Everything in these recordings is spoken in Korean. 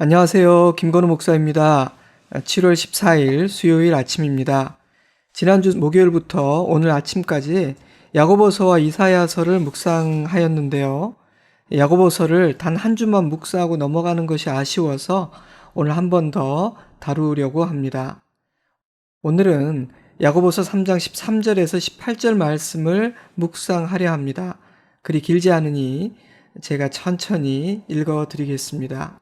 안녕하세요. 김건우 목사입니다. 7월 14일 수요일 아침입니다. 지난주 목요일부터 오늘 아침까지 야고보서와 이사야서를 묵상하였는데요. 야고보서를 단 한 주만 묵상하고 넘어가는 것이 아쉬워서 오늘 한 번 더 다루려고 합니다. 오늘은 야고보서 3장 13절에서 18절 말씀을 묵상하려 합니다. 그리 길지 않으니 제가 천천히 읽어 드리겠습니다.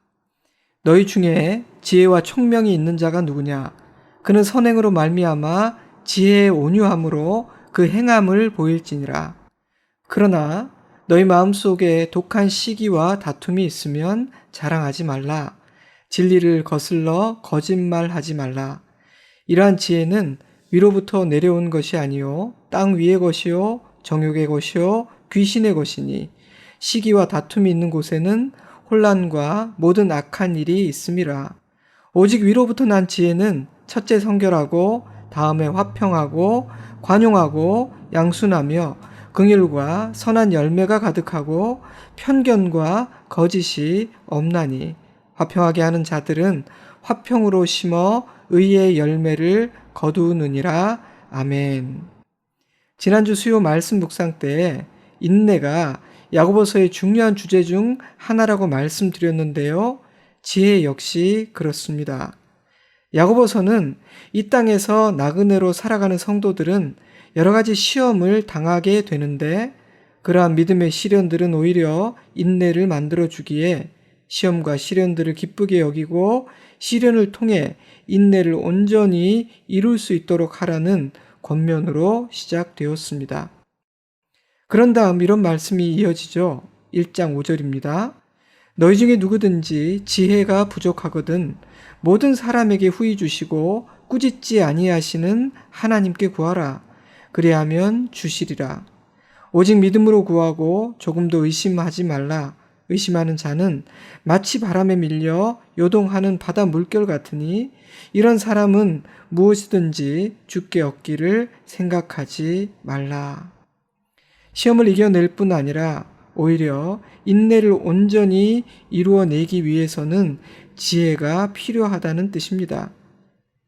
너희 중에 지혜와 총명이 있는 자가 누구냐? 그는 선행으로 말미암아 지혜의 온유함으로 그 행함을 보일지니라. 그러나 너희 마음속에 독한 시기와 다툼이 있으면 자랑하지 말라. 진리를 거슬러 거짓말하지 말라. 이러한 지혜는 위로부터 내려온 것이 아니요 땅 위의 것이요 정욕의 것이요 귀신의 것이니 시기와 다툼이 있는 곳에는 혼란과 모든 악한 일이 있음이라. 오직 위로부터 난 지혜는 첫째 성결하고 다음에 화평하고 관용하고 양순하며 긍휼과 선한 열매가 가득하고 편견과 거짓이 없나니 화평하게 하는 자들은 화평으로 심어 의의 열매를 거두느니라. 아멘. 지난주 수요 말씀 묵상 때 인내가 야고보서의 중요한 주제 중 하나라고 말씀드렸는데요. 지혜 역시 그렇습니다. 야고보서는 이 땅에서 나그네로 살아가는 성도들은 여러 가지 시험을 당하게 되는데 그러한 믿음의 시련들은 오히려 인내를 만들어 주기에 시험과 시련들을 기쁘게 여기고 시련을 통해 인내를 온전히 이룰 수 있도록 하라는 권면으로 시작되었습니다. 그런 다음 이런 말씀이 이어지죠. 1장 5절입니다. 너희 중에 누구든지 지혜가 부족하거든 모든 사람에게 후히 주시고 꾸짖지 아니하시는 하나님께 구하라. 그리하면 주시리라. 오직 믿음으로 구하고 조금도 의심하지 말라. 의심하는 자는 마치 바람에 밀려 요동하는 바다 물결 같으니 이런 사람은 무엇이든지 주께 얻기를 생각하지 말라. 시험을 이겨낼 뿐 아니라 오히려 인내를 온전히 이루어내기 위해서는 지혜가 필요하다는 뜻입니다.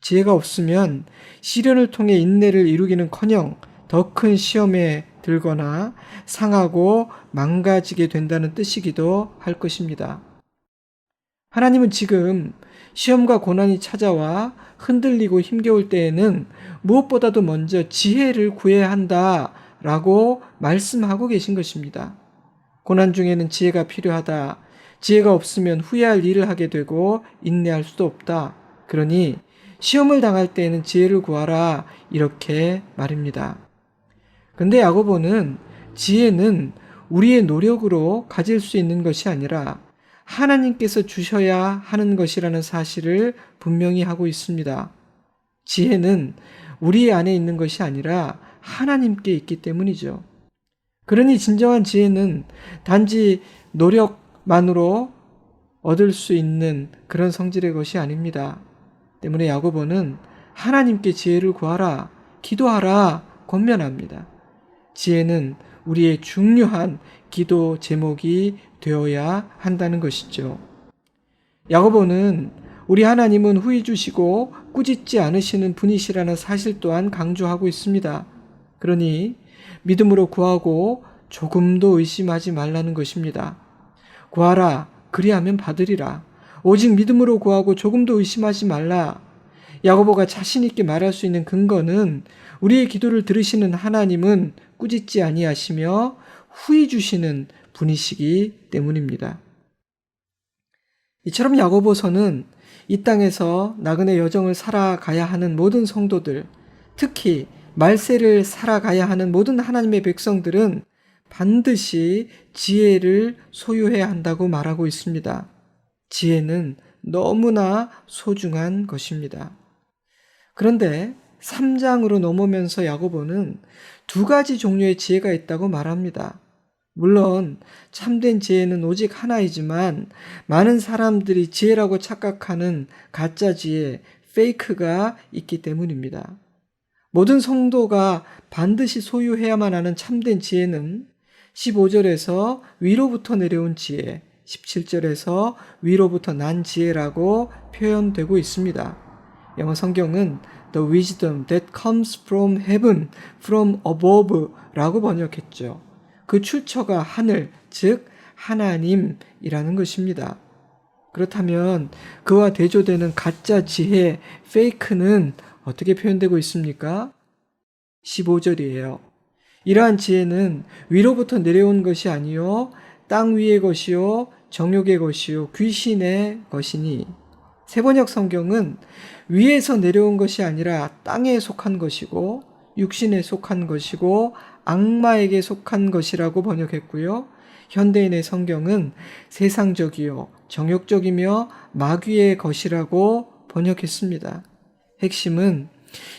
지혜가 없으면 시련을 통해 인내를 이루기는커녕 더 큰 시험에 들거나 상하고 망가지게 된다는 뜻이기도 할 것입니다. 하나님은 지금 시험과 고난이 찾아와 흔들리고 힘겨울 때에는 무엇보다도 먼저 지혜를 구해야 한다 라고 말씀하고 계신 것입니다. 고난 중에는 지혜가 필요하다. 지혜가 없으면 후회할 일을 하게 되고 인내할 수도 없다. 그러니 시험을 당할 때에는 지혜를 구하라 이렇게 말입니다. 근데 야고보는 지혜는 우리의 노력으로 가질 수 있는 것이 아니라 하나님께서 주셔야 하는 것이라는 사실을 분명히 하고 있습니다. 지혜는 우리 안에 있는 것이 아니라 하나님께 있기 때문이죠. 그러니 진정한 지혜는 단지 노력만으로 얻을 수 있는 그런 성질의 것이 아닙니다. 때문에 야고보는 하나님께 지혜를 구하라, 기도하라 권면합니다. 지혜는 우리의 중요한 기도 제목이 되어야 한다는 것이죠. 야고보는 우리 하나님은 후히 주시고 꾸짖지 않으시는 분이시라는 사실 또한 강조하고 있습니다. 그러니 믿음으로 구하고 조금도 의심하지 말라는 것입니다. 구하라, 그리하면 받으리라. 오직 믿음으로 구하고 조금도 의심하지 말라. 야고보가 자신 있게 말할 수 있는 근거는 우리의 기도를 들으시는 하나님은 꾸짖지 아니하시며 후히 주시는 분이시기 때문입니다. 이처럼 야고보서는 이 땅에서 나그네 여정을 살아가야 하는 모든 성도들, 특히 말세를 살아가야 하는 모든 하나님의 백성들은 반드시 지혜를 소유해야 한다고 말하고 있습니다. 지혜는 너무나 소중한 것입니다. 그런데 3장으로 넘어오면서 야고보는 두 가지 종류의 지혜가 있다고 말합니다. 물론 참된 지혜는 오직 하나이지만 많은 사람들이 지혜라고 착각하는 가짜 지혜, 페이크가 있기 때문입니다. 모든 성도가 반드시 소유해야만 하는 참된 지혜는 15절에서 위로부터 내려온 지혜, 17절에서 위로부터 난 지혜라고 표현되고 있습니다. 영어 성경은 The wisdom that comes from heaven, from above 라고 번역했죠. 그 출처가 하늘, 즉 하나님이라는 것입니다. 그렇다면 그와 대조되는 가짜 지혜, 페이크는 어떻게 표현되고 있습니까? 15절이에요. 이러한 지혜는 위로부터 내려온 것이 아니요 땅 위의 것이요 정욕의 것이요 귀신의 것이니. 세번역 성경은 위에서 내려온 것이 아니라 땅에 속한 것이고 육신에 속한 것이고 악마에게 속한 것이라고 번역했고요. 현대인의 성경은 세상적이요 정욕적이며 마귀의 것이라고 번역했습니다. 핵심은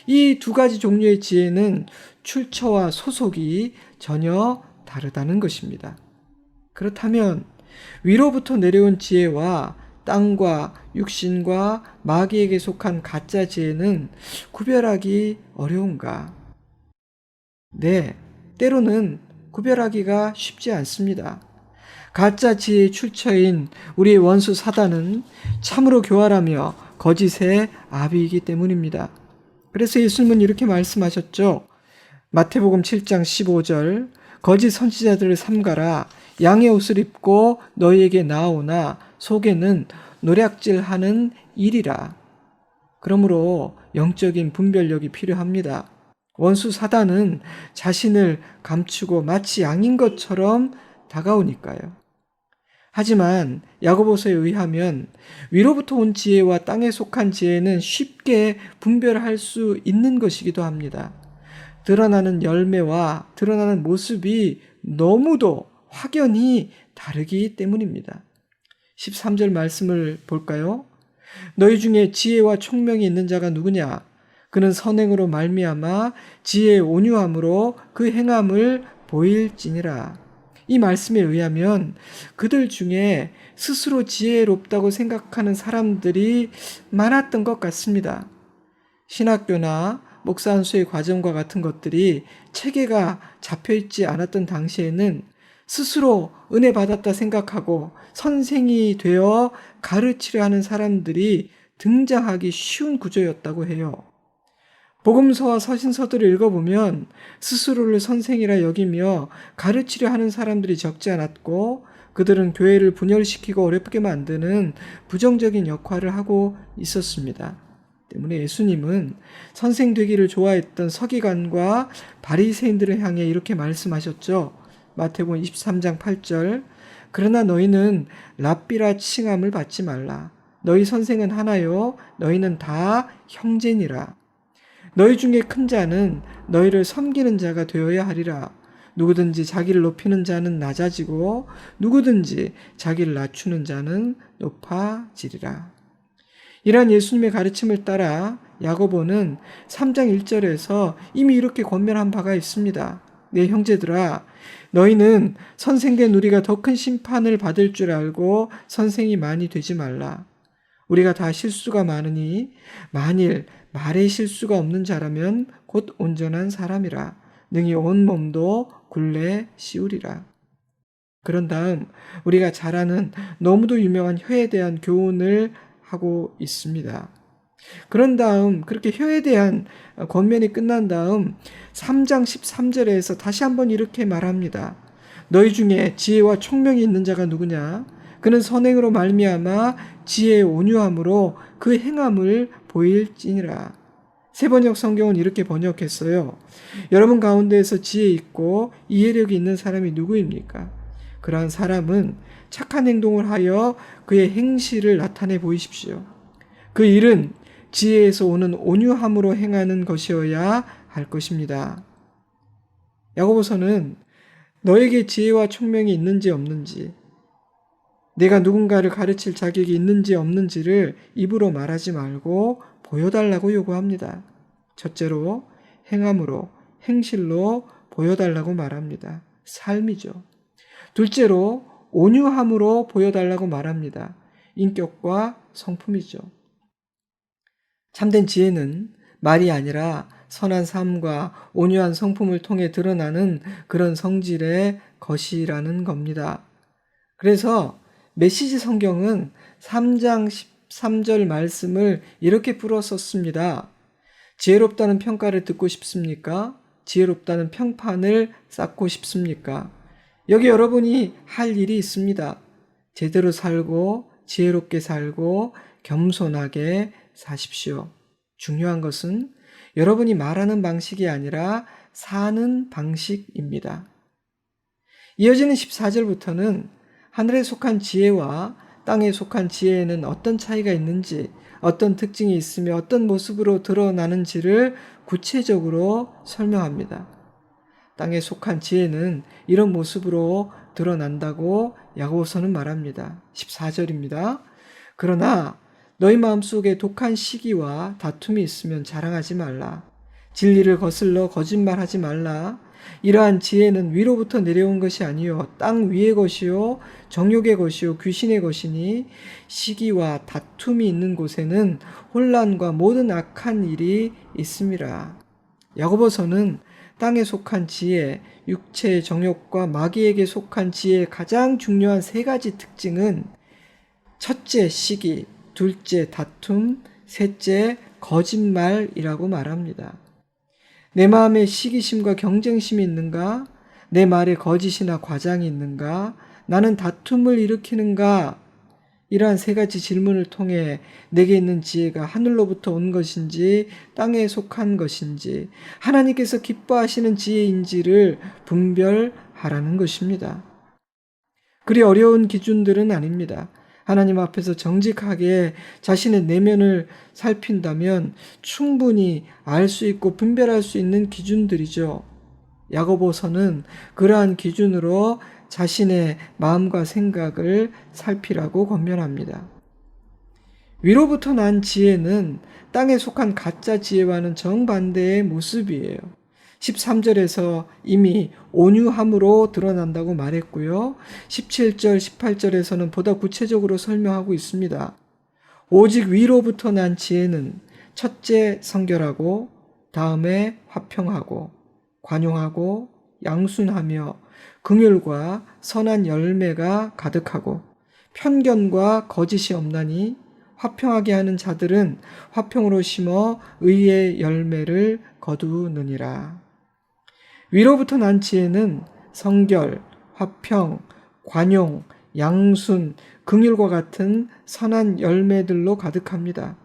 이 두 가지 종류의 지혜는 출처와 소속이 전혀 다르다는 것입니다. 그렇다면 위로부터 내려온 지혜와 땅과 육신과 마귀에게 속한 가짜 지혜는 구별하기 어려운가? 네, 때로는 구별하기가 쉽지 않습니다. 가짜 지혜의 출처인 우리의 원수 사단은 참으로 교활하며 거짓의 아비이기 때문입니다. 그래서 예수님은 이렇게 말씀하셨죠. 마태복음 7장 15절 거짓 선지자들을 삼가라. 양의 옷을 입고 너희에게 나오나 속에는 노략질하는 일이라. 그러므로 영적인 분별력이 필요합니다. 원수 사단은 자신을 감추고 마치 양인 것처럼 다가오니까요. 하지만 야고보서에 의하면 위로부터 온 지혜와 땅에 속한 지혜는 쉽게 분별할 수 있는 것이기도 합니다. 드러나는 열매와 드러나는 모습이 너무도 확연히 다르기 때문입니다. 13절 말씀을 볼까요? 너희 중에 지혜와 총명이 있는 자가 누구냐? 그는 선행으로 말미암아 지혜의 온유함으로 그 행함을 보일지니라. 이 말씀에 의하면 그들 중에 스스로 지혜롭다고 생각하는 사람들이 많았던 것 같습니다. 신학교나 목사 안수의 과정과 같은 것들이 체계가 잡혀있지 않았던 당시에는 스스로 은혜 받았다 생각하고 선생이 되어 가르치려 하는 사람들이 등장하기 쉬운 구조였다고 해요. 복음서와 서신서들을 읽어보면 스스로를 선생이라 여기며 가르치려 하는 사람들이 적지 않았고 그들은 교회를 분열시키고 어렵게 만드는 부정적인 역할을 하고 있었습니다. 때문에 예수님은 선생 되기를 좋아했던 서기관과 바리새인들을 향해 이렇게 말씀하셨죠. 마태복음 23장 8절 그러나 너희는 랍비라 칭함을 받지 말라. 너희 선생은 하나요 너희는 다 형제니라. 너희 중에 큰 자는 너희를 섬기는 자가 되어야 하리라. 누구든지 자기를 높이는 자는 낮아지고 누구든지 자기를 낮추는 자는 높아지리라. 이러한 예수님의 가르침을 따라 야고보는 3장 1절에서 이미 이렇게 권면한 바가 있습니다. 내 형제들아 너희는 선생된 우리가 더 큰 심판을 받을 줄 알고 선생이 많이 되지 말라. 우리가 다 실수가 많으니 만일 말에 실수가 없는 자라면 곧 온전한 사람이라. 능히 온 몸도 굴레 씌우리라. 그런 다음 우리가 잘 아는 너무도 유명한 혀에 대한 교훈을 하고 있습니다. 그런 다음 그렇게 혀에 대한 권면이 끝난 다음 3장 13절에서 다시 한번 이렇게 말합니다. 너희 중에 지혜와 총명이 있는 자가 누구냐? 그는 선행으로 말미암아 지혜의 온유함으로 그 행함을 보일지니라. 세번역 성경은 이렇게 번역했어요. 여러분 가운데에서 지혜 있고 이해력이 있는 사람이 누구입니까? 그러한 사람은 착한 행동을 하여 그의 행실을 나타내 보이십시오. 그 일은 지혜에서 오는 온유함으로 행하는 것이어야 할 것입니다. 야고보서는 너에게 지혜와 총명이 있는지 없는지, 내가 누군가를 가르칠 자격이 있는지 없는지를 입으로 말하지 말고 보여달라고 요구합니다. 첫째로 행함으로, 행실로 보여달라고 말합니다. 삶이죠. 둘째로 온유함으로 보여달라고 말합니다. 인격과 성품이죠. 참된 지혜는 말이 아니라 선한 삶과 온유한 성품을 통해 드러나는 그런 성질의 것이라는 겁니다. 그래서 메시지 성경은 3장 13절 말씀을 이렇게 풀었었습니다. 지혜롭다는 평가를 듣고 싶습니까? 지혜롭다는 평판을 쌓고 싶습니까? 여기 여러분이 할 일이 있습니다. 제대로 살고 지혜롭게 살고 겸손하게 사십시오. 중요한 것은 여러분이 말하는 방식이 아니라 사는 방식입니다. 이어지는 14절부터는 하늘에 속한 지혜와 땅에 속한 지혜에는 어떤 차이가 있는지, 어떤 특징이 있으며 어떤 모습으로 드러나는지를 구체적으로 설명합니다. 땅에 속한 지혜는 이런 모습으로 드러난다고 야고보서는 말합니다. 14절입니다. 그러나 너희 마음속에 독한 시기와 다툼이 있으면 자랑하지 말라. 진리를 거슬러 거짓말하지 말라. 이러한 지혜는 위로부터 내려온 것이 아니요 땅 위의 것이요 정욕의 것이요 귀신의 것이니 시기와 다툼이 있는 곳에는 혼란과 모든 악한 일이 있음이라. 야고보서는 땅에 속한 지혜, 육체의 정욕과 마귀에게 속한 지혜의 가장 중요한 세 가지 특징은 첫째 시기, 둘째 다툼, 셋째 거짓말이라고 말합니다. 내 마음에 시기심과 경쟁심이 있는가? 내 말에 거짓이나 과장이 있는가? 나는 다툼을 일으키는가? 이러한 세 가지 질문을 통해 내게 있는 지혜가 하늘로부터 온 것인지 땅에 속한 것인지 하나님께서 기뻐하시는 지혜인지를 분별하라는 것입니다. 그리 어려운 기준들은 아닙니다. 하나님 앞에서 정직하게 자신의 내면을 살핀다면 충분히 알 수 있고 분별할 수 있는 기준들이죠. 야고보서는 그러한 기준으로 자신의 마음과 생각을 살피라고 권면합니다. 위로부터 난 지혜는 땅에 속한 가짜 지혜와는 정반대의 모습이에요. 13절에서 이미 온유함으로 드러난다고 말했고요. 17절, 18절에서는 보다 구체적으로 설명하고 있습니다. 오직 위로부터 난 지혜는 첫째 성결하고 다음에 화평하고 관용하고 양순하며 긍휼과 선한 열매가 가득하고 편견과 거짓이 없나니 화평하게 하는 자들은 화평으로 심어 의의 열매를 거두느니라. 위로부터 난 지혜는 성결, 화평, 관용, 양순, 긍휼과 같은 선한 열매들로 가득합니다.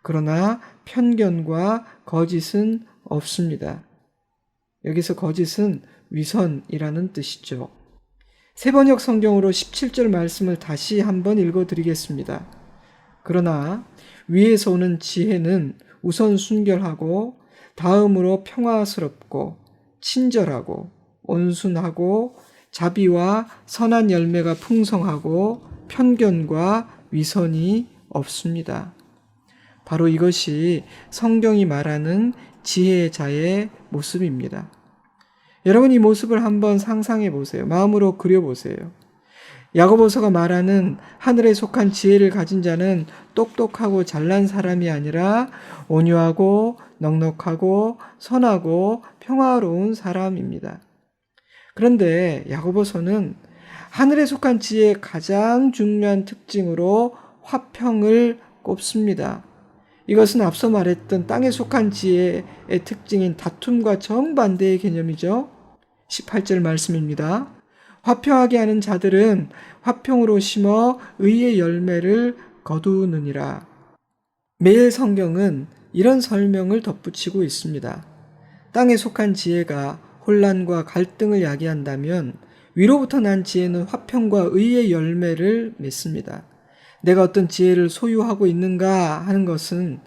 그러나 편견과 거짓은 없습니다. 여기서 거짓은 위선이라는 뜻이죠. 세번역 성경으로 17절 말씀을 다시 한번 읽어드리겠습니다. 그러나 위에서 오는 지혜는 우선 순결하고 다음으로 평화스럽고 친절하고 온순하고 자비와 선한 열매가 풍성하고 편견과 위선이 없습니다. 바로 이것이 성경이 말하는 지혜자의 모습입니다. 여러분 이 모습을 한번 상상해 보세요. 마음으로 그려 보세요. 야고보서가 말하는 하늘에 속한 지혜를 가진 자는 똑똑하고 잘난 사람이 아니라 온유하고 넉넉하고 선하고 평화로운 사람입니다. 그런데 야고보서는 하늘에 속한 지혜의 가장 중요한 특징으로 화평을 꼽습니다. 이것은 앞서 말했던 땅에 속한 지혜의 특징인 다툼과 정반대의 개념이죠. 18절 말씀입니다. 화평하게 하는 자들은 화평으로 심어 의의 열매를 거두느니라. 매일 성경은 이런 설명을 덧붙이고 있습니다. 땅에 속한 지혜가 혼란과 갈등을 야기한다면 위로부터 난 지혜는 화평과 의의 열매를 맺습니다. 내가 어떤 지혜를 소유하고 있는가 하는 것은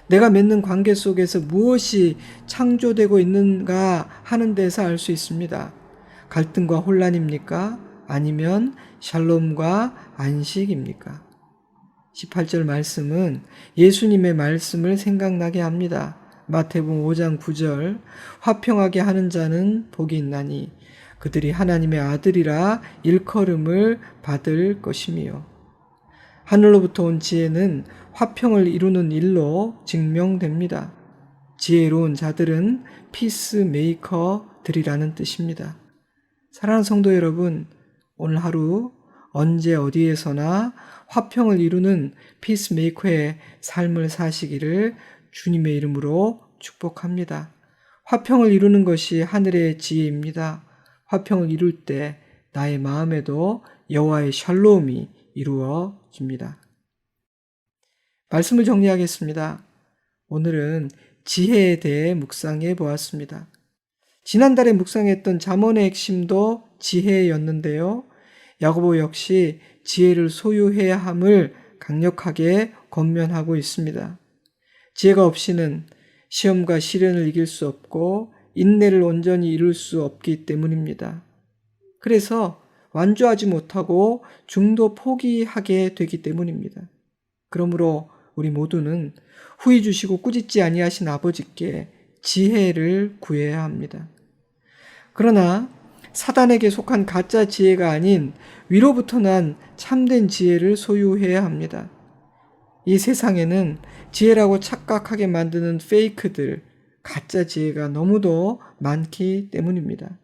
내가 맺는 관계 속에서 무엇이 창조되고 있는가 하는 데서 알 수 있습니다. 갈등과 혼란입니까? 아니면 샬롬과 안식입니까? 18절 말씀은 예수님의 말씀을 생각나게 합니다. 마태복음 5장 9절 화평하게 하는 자는 복이 있나니 그들이 하나님의 아들이라 일컬음을 받을 것이며 하늘로부터 온 지혜는 화평을 이루는 일로 증명됩니다. 지혜로운 자들은 피스메이커들이라는 뜻입니다. 사랑하는 성도 여러분, 오늘 하루 언제 어디에서나 화평을 이루는 피스메이커의 삶을 사시기를 주님의 이름으로 축복합니다. 화평을 이루는 것이 하늘의 지혜입니다. 화평을 이룰 때 나의 마음에도 여호와의 샬롬이 이루어집니다. 말씀을 정리하겠습니다. 오늘은 지혜에 대해 묵상해 보았습니다. 지난달에 묵상했던 잠언의 핵심도 지혜였는데요. 야고보 역시 지혜를 소유해야 함을 강력하게 권면하고 있습니다. 지혜가 없이는 시험과 시련을 이길 수 없고 인내를 온전히 이룰 수 없기 때문입니다. 그래서 완주하지 못하고 중도 포기하게 되기 때문입니다. 그러므로 우리 모두는 후히 주시고 꾸짖지 아니하신 아버지께 지혜를 구해야 합니다. 그러나 사단에게 속한 가짜 지혜가 아닌 위로부터 난 참된 지혜를 소유해야 합니다. 이 세상에는 지혜라고 착각하게 만드는 페이크들, 가짜 지혜가 너무도 많기 때문입니다.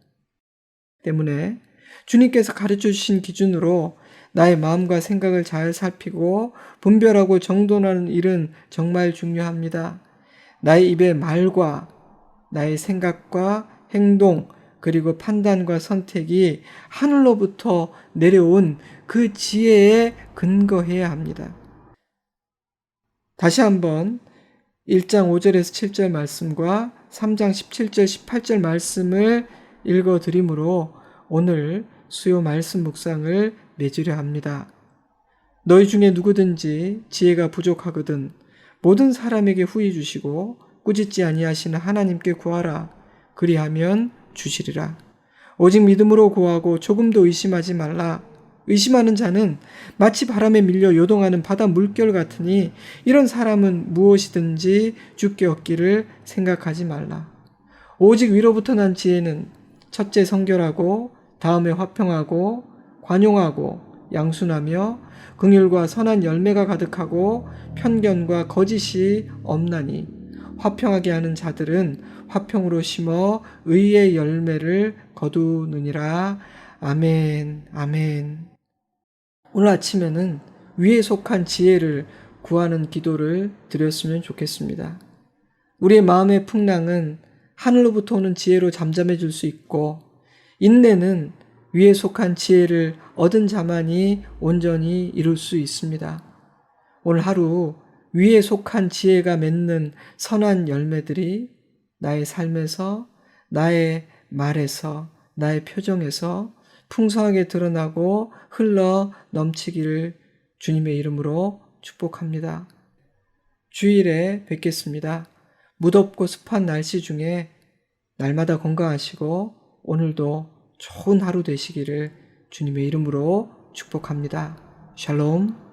때문에 주님께서 가르쳐 주신 기준으로 나의 마음과 생각을 잘 살피고 분별하고 정돈하는 일은 정말 중요합니다. 나의 입의 말과 나의 생각과 행동 그리고 판단과 선택이 하늘로부터 내려온 그 지혜에 근거해야 합니다. 다시 한번 1장 5절에서 7절 말씀과 3장 17절 18절 말씀을 읽어드리므로 오늘 수요 말씀 묵상을 맺으려 합니다. 너희 중에 누구든지 지혜가 부족하거든 모든 사람에게 후히 주시고 꾸짖지 아니하시는 하나님께 구하라. 그리하면 주시리라. 오직 믿음으로 구하고 조금도 의심하지 말라. 의심하는 자는 마치 바람에 밀려 요동하는 바다 물결 같으니 이런 사람은 무엇이든지 주께 얻기를 생각하지 말라. 오직 위로부터 난 지혜는 첫째 성결하고 다음에 화평하고 관용하고 양순하며 긍휼과 선한 열매가 가득하고 편견과 거짓이 없나니 화평하게 하는 자들은 화평으로 심어 의의 열매를 거두느니라. 아멘, 아멘. 오늘 아침에는 위에 속한 지혜를 구하는 기도를 드렸으면 좋겠습니다. 우리의 마음의 풍랑은 하늘로부터 오는 지혜로 잠잠해질 수 있고 인내는 위에 속한 지혜를 얻은 자만이 온전히 이룰 수 있습니다. 오늘 하루 위에 속한 지혜가 맺는 선한 열매들이 나의 삶에서, 나의 말에서, 나의 표정에서 풍성하게 드러나고 흘러 넘치기를 주님의 이름으로 축복합니다. 주일에 뵙겠습니다. 무덥고 습한 날씨 중에 날마다 건강하시고 오늘도 좋은 하루 되시기를 주님의 이름으로 축복합니다. 샬롬.